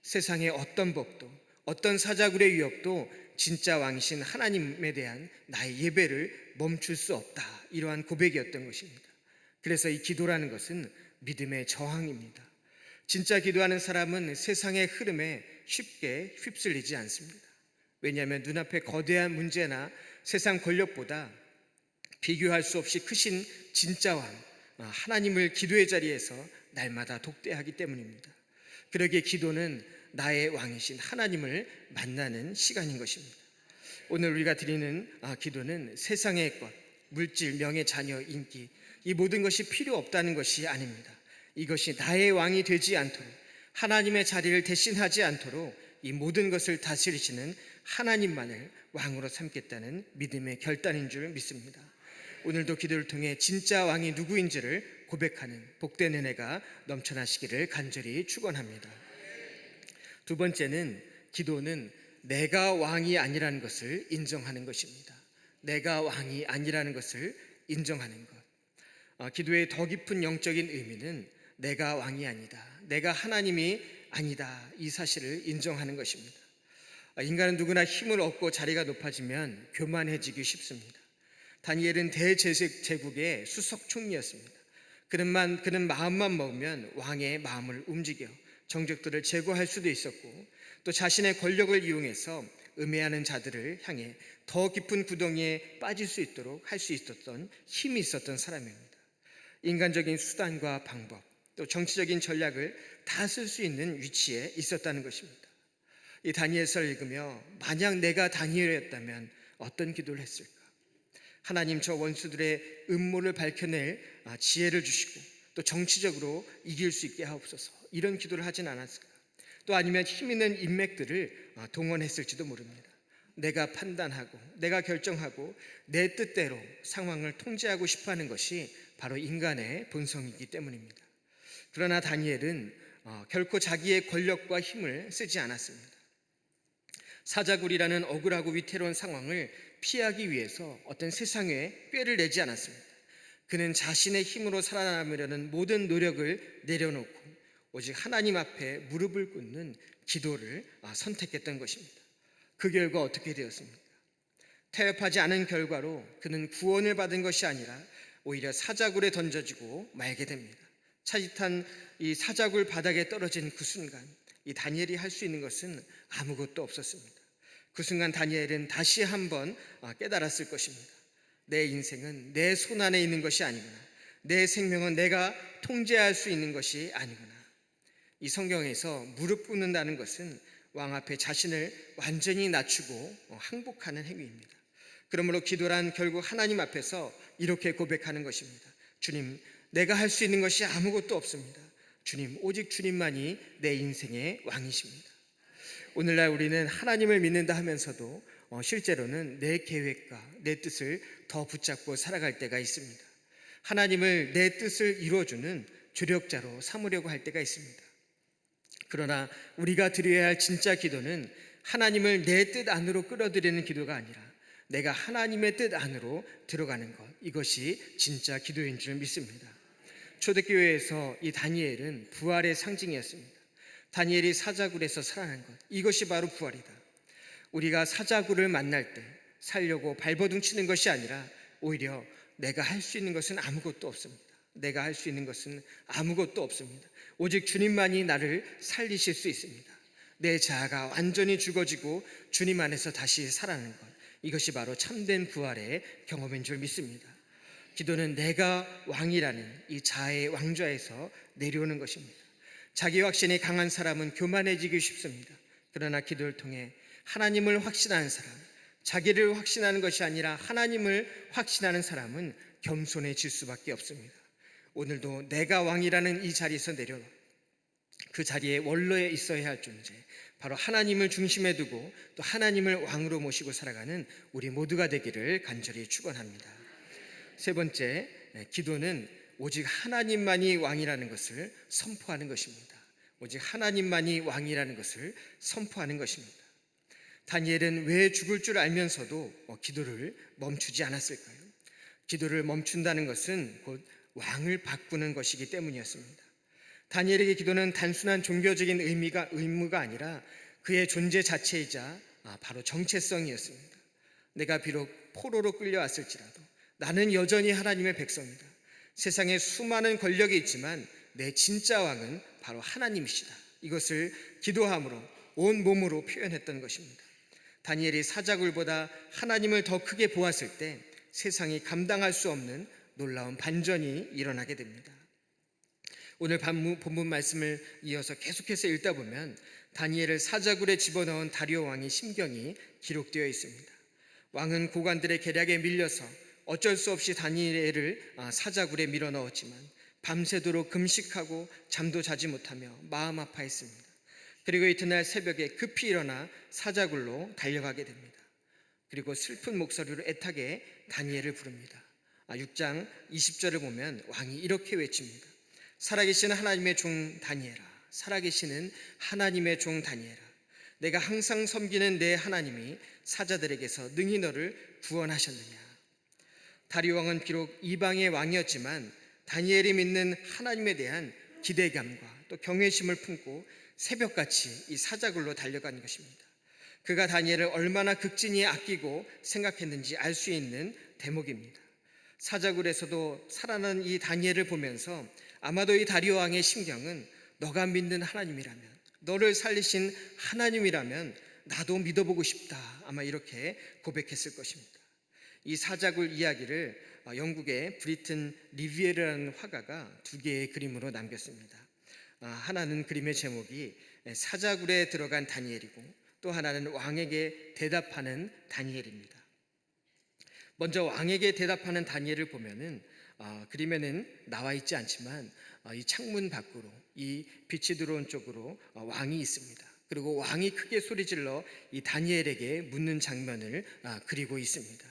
세상의 어떤 법도 어떤 사자굴의 위협도 진짜 왕이신 하나님에 대한 나의 예배를 멈출 수 없다, 이러한 고백이었던 것입니다. 그래서 이 기도라는 것은 믿음의 저항입니다. 진짜 기도하는 사람은 세상의 흐름에 쉽게 휩쓸리지 않습니다. 왜냐하면 눈앞에 거대한 문제나 세상 권력보다 비교할 수 없이 크신 진짜 왕 하나님을 기도의 자리에서 날마다 독대하기 때문입니다. 그러기에 기도는 나의 왕이신 하나님을 만나는 시간인 것입니다. 오늘 우리가 드리는 기도는 세상의 것, 물질, 명예, 자녀, 인기, 이 모든 것이 필요 없다는 것이 아닙니다. 이것이 나의 왕이 되지 않도록, 하나님의 자리를 대신하지 않도록 이 모든 것을 다스리시는 하나님만을 왕으로 삼겠다는 믿음의 결단인 줄 믿습니다. 오늘도 기도를 통해 진짜 왕이 누구인지를 고백하는 복된 은혜가 넘쳐나시기를 간절히 축원합니다. 두 번째는 기도는 내가 왕이 아니라는 것을 인정하는 것입니다. 내가 왕이 아니라는 것을 인정하는 것. 기도의 더 깊은 영적인 의미는 내가 왕이 아니다, 내가 하나님이 아니다, 이 사실을 인정하는 것입니다. 인간은 누구나 힘을 얻고 자리가 높아지면 교만해지기 쉽습니다. 다니엘은 대제국의 수석 총리였습니다. 그는 마음만 먹으면 왕의 마음을 움직여 정적들을 제거할 수도 있었고, 또 자신의 권력을 이용해서 음해하는 자들을 향해 더 깊은 구덩이에 빠질 수 있도록 할 수 있었던 힘이 있었던 사람입니다. 인간적인 수단과 방법, 또 정치적인 전략을 다 쓸 수 있는 위치에 있었다는 것입니다. 이 다니엘서를 읽으며 만약 내가 다니엘이었다면 어떤 기도를 했을까? 하나님, 저 원수들의 음모를 밝혀낼 지혜를 주시고 또 정치적으로 이길 수 있게 하옵소서, 이런 기도를 하진 않았을까? 또 아니면 힘 있는 인맥들을 동원했을지도 모릅니다. 내가 판단하고 내가 결정하고 내 뜻대로 상황을 통제하고 싶어하는 것이 바로 인간의 본성이기 때문입니다. 그러나 다니엘은 결코 자기의 권력과 힘을 쓰지 않았습니다. 사자굴이라는 억울하고 위태로운 상황을 피하기 위해서 어떤 세상에 꾀를 내지 않았습니다. 그는 자신의 힘으로 살아남으려는 모든 노력을 내려놓고 오직 하나님 앞에 무릎을 꿇는 기도를 선택했던 것입니다. 그 결과 어떻게 되었습니까? 타협하지 않은 결과로 그는 구원을 받은 것이 아니라 오히려 사자굴에 던져지고 말게 됩니다. 차짓한 이 사자굴 바닥에 떨어진 그 순간, 이 다니엘이 할 수 있는 것은 아무것도 없었습니다. 그 순간 다니엘은 다시 한번 깨달았을 것입니다. 내 인생은 내 손 안에 있는 것이 아니구나, 내 생명은 내가 통제할 수 있는 것이 아니구나. 이 성경에서 무릎 꿇는다는 것은 왕 앞에 자신을 완전히 낮추고 항복하는 행위입니다. 그러므로 기도란 결국 하나님 앞에서 이렇게 고백하는 것입니다. 주님, 내가 할 수 있는 것이 아무것도 없습니다. 주님, 오직 주님만이 내 인생의 왕이십니다. 오늘날 우리는 하나님을 믿는다 하면서도 실제로는 내 계획과 내 뜻을 더 붙잡고 살아갈 때가 있습니다. 하나님을 내 뜻을 이루어주는 조력자로 삼으려고 할 때가 있습니다. 그러나 우리가 드려야 할 진짜 기도는 하나님을 내 뜻 안으로 끌어들이는 기도가 아니라 내가 하나님의 뜻 안으로 들어가는 것, 이것이 진짜 기도인 줄 믿습니다. 초대교회에서 이 다니엘은 부활의 상징이었습니다. 다니엘이 사자굴에서 살아난 것, 이것이 바로 부활이다. 우리가 사자굴을 만날 때 살려고 발버둥 치는 것이 아니라 오히려 내가 할 수 있는 것은 아무것도 없습니다. 내가 할 수 있는 것은 아무것도 없습니다. 오직 주님만이 나를 살리실 수 있습니다. 내 자아가 완전히 죽어지고 주님 안에서 다시 살아나는 것, 이것이 바로 참된 부활의 경험인 줄 믿습니다. 기도는 내가 왕이라는 이 자아의 왕좌에서 내려오는 것입니다. 자기 확신이 강한 사람은 교만해지기 쉽습니다. 그러나 기도를 통해 하나님을 확신하는 사람, 자기를 확신하는 것이 아니라 하나님을 확신하는 사람은 겸손해질 수밖에 없습니다. 오늘도 내가 왕이라는 이 자리에서 내려와 그 자리에 원로에 있어야 할 존재, 바로 하나님을 중심에 두고 또 하나님을 왕으로 모시고 살아가는 우리 모두가 되기를 간절히 축원합니다. 세 번째, 기도는 오직 하나님만이 왕이라는 것을 선포하는 것입니다. 오직 하나님만이 왕이라는 것을 선포하는 것입니다. 다니엘은 왜 죽을 줄 알면서도 기도를 멈추지 않았을까요? 기도를 멈춘다는 것은 곧 왕을 바꾸는 것이기 때문이었습니다. 다니엘에게 기도는 단순한 종교적인 의무가 아니라 그의 존재 자체이자 바로 정체성이었습니다. 내가 비록 포로로 끌려왔을지라도 나는 여전히 하나님의 백성이다. 세상에 수많은 권력이 있지만 내 진짜 왕은 바로 하나님이시다. 이것을 기도함으로 온 몸으로 표현했던 것입니다. 다니엘이 사자굴보다 하나님을 더 크게 보았을 때 세상이 감당할 수 없는 놀라운 반전이 일어나게 됩니다. 오늘 본문 말씀을 이어서 계속해서 읽다 보면 다니엘을 사자굴에 집어넣은 다리오 왕의 심경이 기록되어 있습니다. 왕은 고관들의 계략에 밀려서 어쩔 수 없이 다니엘을 사자굴에 밀어넣었지만 밤새도록 금식하고 잠도 자지 못하며 마음 아파했습니다. 그리고 이튿날 새벽에 급히 일어나 사자굴로 달려가게 됩니다. 그리고 슬픈 목소리로 애타게 다니엘을 부릅니다. 6장 20절을 보면 왕이 이렇게 외칩니다. 살아계신 하나님의 종 다니엘아, 살아계시는 하나님의 종 다니엘아, 내가 항상 섬기는 내 하나님이 사자들에게서 능히 너를 구원하셨느냐. 다리오 왕은 비록 이방의 왕이었지만 다니엘이 믿는 하나님에 대한 기대감과 또 경외심을 품고 새벽같이 이 사자굴로 달려간 것입니다. 그가 다니엘을 얼마나 극진히 아끼고 생각했는지 알 수 있는 대목입니다. 사자굴에서도 살아난 이 다니엘을 보면서 아마도 이 다리오 왕의 심경은 너가 믿는 하나님이라면, 너를 살리신 하나님이라면 나도 믿어보고 싶다, 아마 이렇게 고백했을 것입니다. 이 사자굴 이야기를 영국의 브리튼 리비에르라는 화가가 두 개의 그림으로 남겼습니다. 하나는 그림의 제목이 사자굴에 들어간 다니엘이고 또 하나는 왕에게 대답하는 다니엘입니다. 먼저 왕에게 대답하는 다니엘을 보면은 그림에는 나와 있지 않지만 이 창문 밖으로 이 빛이 들어온 쪽으로 왕이 있습니다. 그리고 왕이 크게 소리질러 이 다니엘에게 묻는 장면을 그리고 있습니다.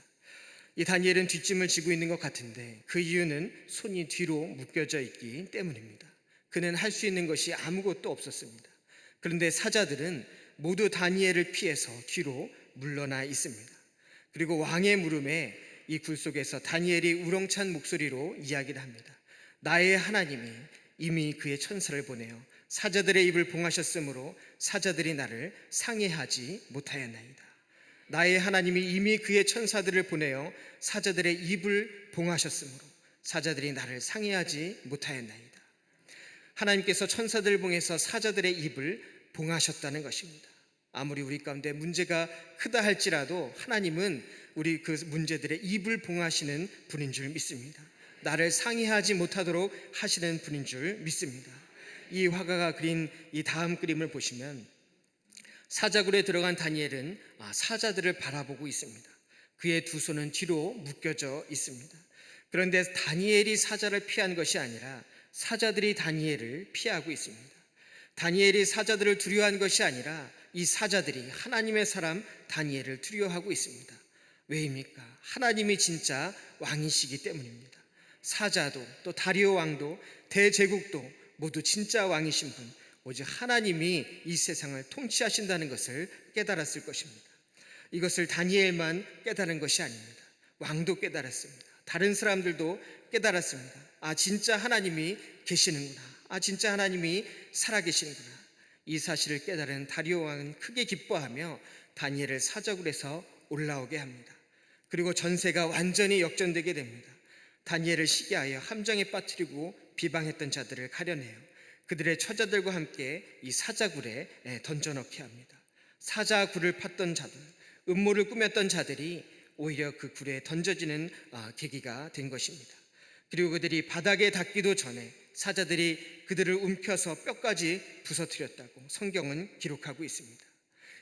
이 다니엘은 뒷짐을 지고 있는 것 같은데 그 이유는 손이 뒤로 묶여져 있기 때문입니다. 그는 할 수 있는 것이 아무것도 없었습니다. 그런데 사자들은 모두 다니엘을 피해서 뒤로 물러나 있습니다. 그리고 왕의 물음에 이 굴 속에서 다니엘이 우렁찬 목소리로 이야기를 합니다. 나의 하나님이 이미 그의 천사를 보내어 사자들의 입을 봉하셨으므로 사자들이 나를 상해하지 못하였나이다. 나의 하나님이 이미 그의 천사들을 보내어 사자들의 입을 봉하셨으므로 사자들이 나를 상해하지 못하였나이다. 하나님께서 천사들을 봉해서 사자들의 입을 봉하셨다는 것입니다. 아무리 우리 가운데 문제가 크다 할지라도 하나님은 우리 그 문제들의 입을 봉하시는 분인 줄 믿습니다. 나를 상해하지 못하도록 하시는 분인 줄 믿습니다. 이 화가가 그린 이 다음 그림을 보시면 사자굴에 들어간 다니엘은 사자들을 바라보고 있습니다. 그의 두 손은 뒤로 묶여져 있습니다. 그런데 다니엘이 사자를 피한 것이 아니라 사자들이 다니엘을 피하고 있습니다. 다니엘이 사자들을 두려워한 것이 아니라 이 사자들이 하나님의 사람 다니엘을 두려워하고 있습니다. 왜입니까? 하나님이 진짜 왕이시기 때문입니다. 사자도 또 다리오 왕도 대제국도 모두 진짜 왕이신 분, 오직 하나님이 이 세상을 통치하신다는 것을 깨달았을 것입니다. 이것을 다니엘만 깨달은 것이 아닙니다. 왕도 깨달았습니다. 다른 사람들도 깨달았습니다. 진짜 하나님이 계시는구나. 진짜 하나님이 살아계시는구나. 이 사실을 깨달은 다리오 왕은 크게 기뻐하며 다니엘을 사자굴에서 올라오게 합니다. 그리고 전세가 완전히 역전되게 됩니다. 다니엘을 시기하여 함정에 빠뜨리고 비방했던 자들을 가려내요. 그들의 처자들과 함께 이 사자굴에 던져넣게 합니다. 사자굴을 팠던 자들, 음모를 꾸몄던 자들이 오히려 그 굴에 던져지는 계기가 된 것입니다. 그리고 그들이 바닥에 닿기도 전에 사자들이 그들을 움켜서 뼈까지 부서뜨렸다고 성경은 기록하고 있습니다.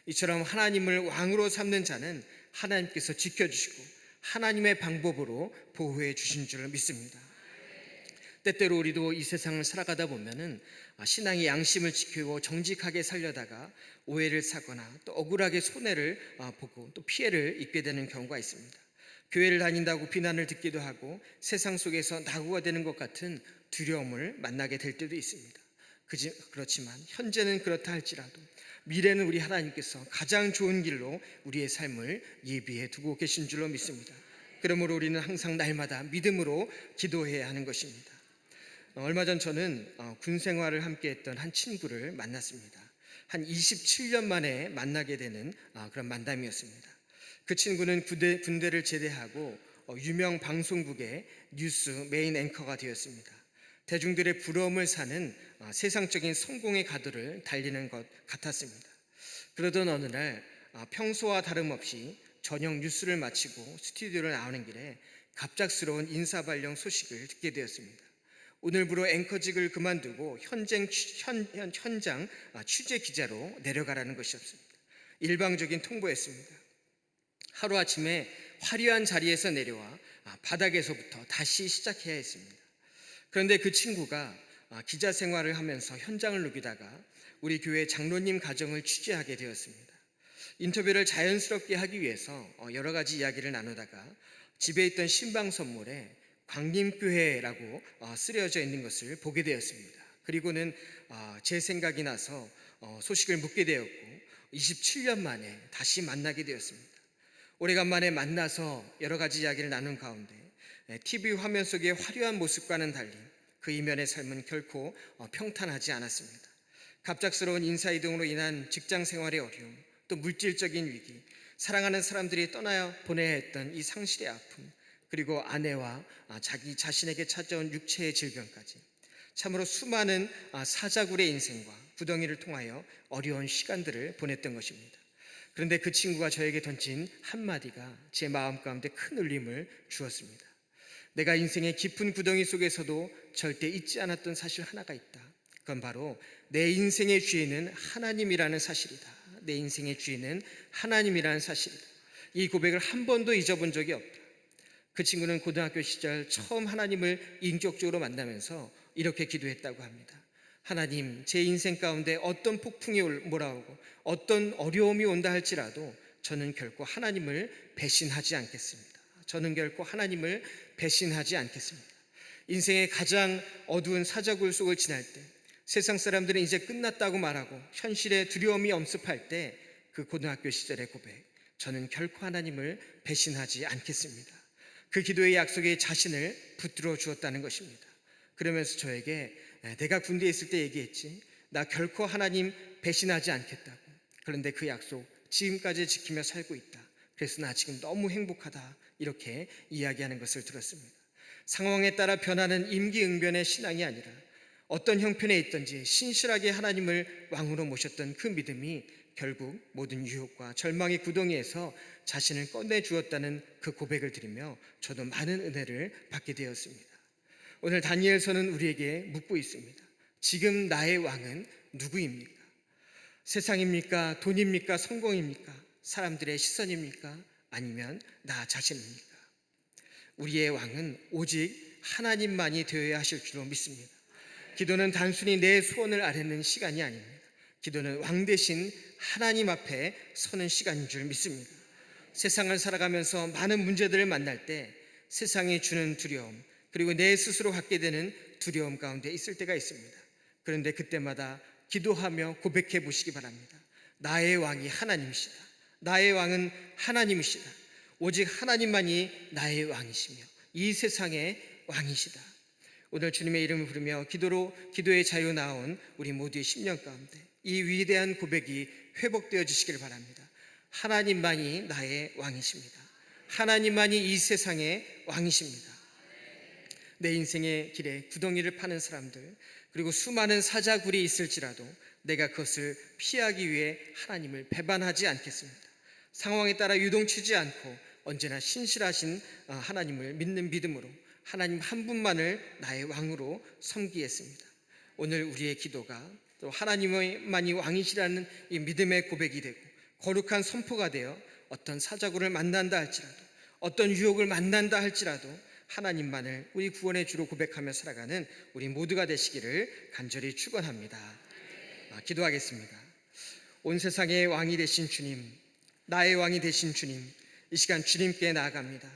이처럼 하나님을 왕으로 삼는 자는 하나님께서 지켜주시고 하나님의 방법으로 보호해 주신 줄 믿습니다. 때때로 우리도 이 세상을 살아가다 보면은 신앙의 양심을 지키고 정직하게 살려다가 오해를 사거나 또 억울하게 손해를 보고 또 피해를 입게 되는 경우가 있습니다. 교회를 다닌다고 비난을 듣기도 하고 세상 속에서 낙오가 되는 것 같은 두려움을 만나게 될 때도 있습니다. 그렇지만 현재는 그렇다 할지라도 미래는 우리 하나님께서 가장 좋은 길로 우리의 삶을 예비해 두고 계신 줄로 믿습니다. 그러므로 우리는 항상 날마다 믿음으로 기도해야 하는 것입니다. 얼마 전 저는 군 생활을 함께 했던 한 친구를 만났습니다. 한 27년 만에 만나게 되는 그런 만남이었습니다. 그 친구는 군대를 제대하고 유명 방송국의 뉴스 메인 앵커가 되었습니다. 대중들의 부러움을 사는 세상적인 성공의 가도를 달리는 것 같았습니다. 그러던 어느 날 평소와 다름없이 저녁 뉴스를 마치고 스튜디오를 나오는 길에 갑작스러운 인사발령 소식을 듣게 되었습니다. 오늘부로 앵커직을 그만두고 현장 취재 기자로 내려가라는 것이었습니다. 일방적인 통보였습니다. 하루아침에 화려한 자리에서 내려와 바닥에서부터 다시 시작해야 했습니다. 그런데 그 친구가 기자 생활을 하면서 현장을 누비다가 우리 교회 장로님 가정을 취재하게 되었습니다. 인터뷰를 자연스럽게 하기 위해서 여러 가지 이야기를 나누다가 집에 있던 신방 선물에 광림교회라고 쓰여져 있는 것을 보게 되었습니다. 그리고는 제 생각이 나서 소식을 묻게 되었고 27년 만에 다시 만나게 되었습니다. 오래간만에 만나서 여러 가지 이야기를 나눈 가운데 TV 화면 속의 화려한 모습과는 달리 그 이면의 삶은 결코 평탄하지 않았습니다. 갑작스러운 인사이동으로 인한 직장 생활의 어려움, 또 물질적인 위기, 사랑하는 사람들이 떠나 보내야 했던 이 상실의 아픔, 그리고 아내와 자기 자신에게 찾아온 육체의 질병까지 참으로 수많은 사자굴의 인생과 구덩이를 통하여 어려운 시간들을 보냈던 것입니다. 그런데 그 친구가 저에게 던진 한마디가 제 마음 가운데 큰 울림을 주었습니다. 내가 인생의 깊은 구덩이 속에서도 절대 잊지 않았던 사실 하나가 있다. 그건 바로 내 인생의 주인은 하나님이라는 사실이다. 내 인생의 주인은 하나님이라는 사실이다. 이 고백을 한 번도 잊어본 적이 없다. 그 친구는 고등학교 시절 처음 하나님을 인격적으로 만나면서 이렇게 기도했다고 합니다. 하나님, 제 인생 가운데 어떤 폭풍이 몰아오고 어떤 어려움이 온다 할지라도 저는 결코 하나님을 배신하지 않겠습니다. 저는 결코 하나님을 배신하지 않겠습니다. 인생의 가장 어두운 사자굴 속을 지날 때, 세상 사람들은 이제 끝났다고 말하고 현실의 두려움이 엄습할 때 그 고등학교 시절의 고백, 저는 결코 하나님을 배신하지 않겠습니다. 그 기도의 약속에 자신을 붙들어 주었다는 것입니다. 그러면서 저에게 내가 군대에 있을 때 얘기했지, 나 결코 하나님 배신하지 않겠다고. 그런데 그 약속 지금까지 지키며 살고 있다. 그래서 나 지금 너무 행복하다. 이렇게 이야기하는 것을 들었습니다. 상황에 따라 변하는 임기응변의 신앙이 아니라 어떤 형편에 있든지 신실하게 하나님을 왕으로 모셨던 그 믿음이 결국 모든 유혹과 절망의 구덩이에서 자신을 꺼내주었다는 그 고백을 드리며 저도 많은 은혜를 받게 되었습니다. 오늘 다니엘서는 우리에게 묻고 있습니다. 지금 나의 왕은 누구입니까? 세상입니까? 돈입니까? 성공입니까? 사람들의 시선입니까? 아니면 나 자신입니까? 우리의 왕은 오직 하나님만이 되어야 하실 줄로 믿습니다. 기도는 단순히 내 소원을 아뢰는 시간이 아닙니다. 기도는 왕 대신 하나님 앞에 서는 시간인 줄 믿습니다. 세상을 살아가면서 많은 문제들을 만날 때 세상이 주는 두려움, 그리고 내 스스로 갖게 되는 두려움 가운데 있을 때가 있습니다. 그런데 그때마다 기도하며 고백해 보시기 바랍니다. 나의 왕이 하나님이시다. 나의 왕은 하나님이시다. 오직 하나님만이 나의 왕이시며 이 세상의 왕이시다. 오늘 주님의 이름을 부르며 기도의 자유 나온 우리 모두의 심령 가운데 이 위대한 고백이 회복되어 주시기를 바랍니다. 하나님만이 나의 왕이십니다. 하나님만이 이 세상의 왕이십니다. 내 인생의 길에 구덩이를 파는 사람들, 그리고 수많은 사자굴이 있을지라도 내가 그것을 피하기 위해 하나님을 배반하지 않겠습니다. 상황에 따라 유동치지 않고 언제나 신실하신 하나님을 믿는 믿음으로 하나님 한 분만을 나의 왕으로 섬기겠습니다. 오늘 우리의 기도가 또 하나님만이 왕이시라는 이 믿음의 고백이 되고 거룩한 선포가 되어 어떤 사자굴을 만난다 할지라도 어떤 유혹을 만난다 할지라도 하나님만을 우리 구원의 주로 고백하며 살아가는 우리 모두가 되시기를 간절히 축원합니다. 기도하겠습니다. 온 세상의 왕이 되신 주님, 나의 왕이 되신 주님, 이 시간 주님께 나아갑니다.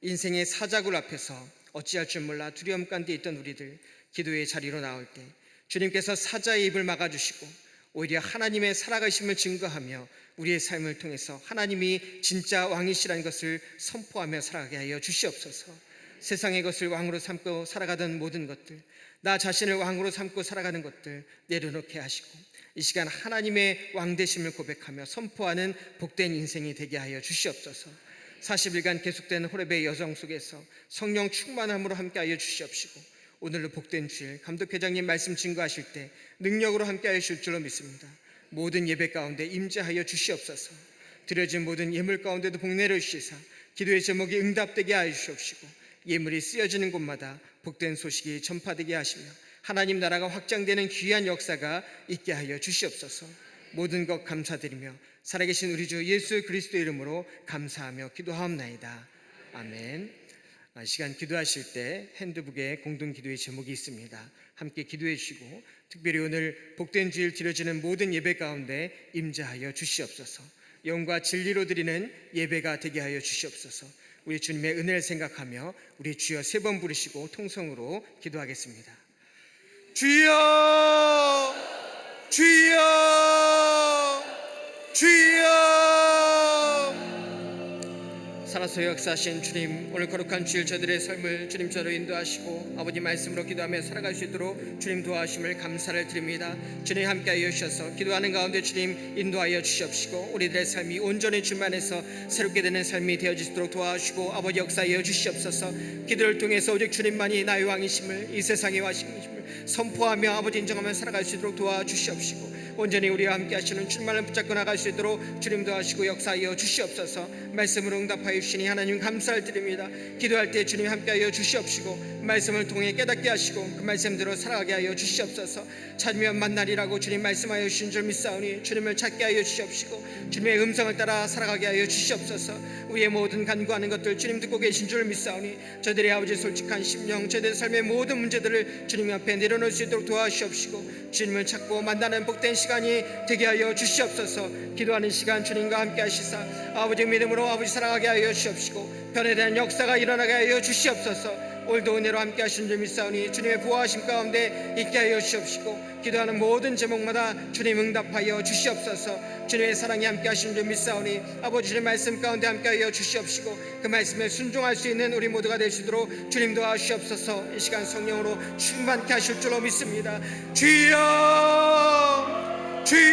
인생의 사자굴 앞에서 어찌할 줄 몰라 두려움 가운데 있던 우리들, 기도의 자리로 나올 때 주님께서 사자의 입을 막아주시고 오히려 하나님의 살아가심을 증거하며 우리의 삶을 통해서 하나님이 진짜 왕이시라는 것을 선포하며 살아가게 하여 주시옵소서. 세상의 것을 왕으로 삼고 살아가던 모든 것들, 나 자신을 왕으로 삼고 살아가는 것들 내려놓게 하시고 이 시간 하나님의 왕되심을 고백하며 선포하는 복된 인생이 되게 하여 주시옵소서. 40일간 계속된 호렙의 여정 속에서 성령 충만함으로 함께하여 주시옵시고 오늘로 복된 주일 감독회장님 말씀 증거하실 때 능력으로 함께하여 주실 줄로 믿습니다. 모든 예배 가운데 임재하여 주시옵소서. 드려진 모든 예물 가운데도 복내려 주시사 기도의 제목이 응답되게 하여 주시옵시고 예물이 쓰여지는 곳마다 복된 소식이 전파되게 하시며 하나님 나라가 확장되는 귀한 역사가 있게 하여 주시옵소서. 모든 것 감사드리며 살아계신 우리 주 예수 그리스도 이름으로 감사하며 기도하옵나이다. 아멘. 시간 기도하실 때 핸드북에 공동 기도의 제목이 있습니다. 함께 기도해 주시고 특별히 오늘 복된 주일 드려지는 모든 예배 가운데 임재하여 주시옵소서. 영과 진리로 드리는 예배가 되게 하여 주시옵소서. 우리 주님의 은혜를 생각하며 우리 주여 3번 부르시고 통성으로 기도하겠습니다. 주여 주여 주여. 살아서 역사하신 주님, 오늘 거룩한 주일 저들의 삶을 주님 저로 인도하시고 아버지 말씀으로 기도하며 살아갈 수 있도록 주님 도와주심을 감사를 드립니다. 주님 함께하여 주셔서 기도하는 가운데 주님 인도하여 주시옵시고 우리들의 삶이 온전히 주님 안에서 새롭게 되는 삶이 되어지도록 도와주시고 아버지 역사하여 주시옵소서. 기도를 통해서 오직 주님만이 나의 왕이심을 이 세상의 왕이심을 선포하며 아버지 인정하며 살아갈 수 있도록 도와주시옵시고 온전히 우리와 함께 하시는 주님만을 붙잡고 나갈 수 있도록 주님 도와주시고 역사하여 주시옵소서. 말씀으로 응답하여 주시니 하나님 감사를 드립니다. 기도할 때 주님 함께하여 주시옵시고 말씀을 통해 깨닫게 하시고 그 말씀대로 살아가게 하여 주시옵소서. 찾으면 만나리라고 주님 말씀하여 주신 줄 믿사오니 주님을 찾게 하여 주시옵시고 주님의 음성을 따라 살아가게 하여 주시옵소서. 우리의 모든 간구하는 것들 주님 듣고 계신 줄 믿사오니 저들의 아버지 솔직한 심령, 저들의 삶의 모든 문제들을 주님 앞에 내려놓을 수 있도록 도와주시옵시고 주님을 찾고 만나는 복된 시간이 되게 하여 주시옵소서. 기도하는 시간 주님과 함께 하시사 아버지 믿음으로 아버지 살아가게 하여 주시옵시고 변에 대한 역사가 일어나게 하여 주시옵소서. 오늘도 은혜로 함께 하신 줄 믿사오니 주님의 보호하심 가운데 있게 하여 주시옵시고 기도하는 모든 제목마다 주님 응답하여 주시옵소서. 주님의 사랑이 함께 하신 줄 믿사오니 아버지 주님의 말씀 가운데 함께 하여 주시옵시고 그 말씀에 순종할 수 있는 우리 모두가 될 수 있도록 주님 도와주시옵소서. 이 시간 성령으로 충만케 하실 줄로 믿습니다. 주여 주여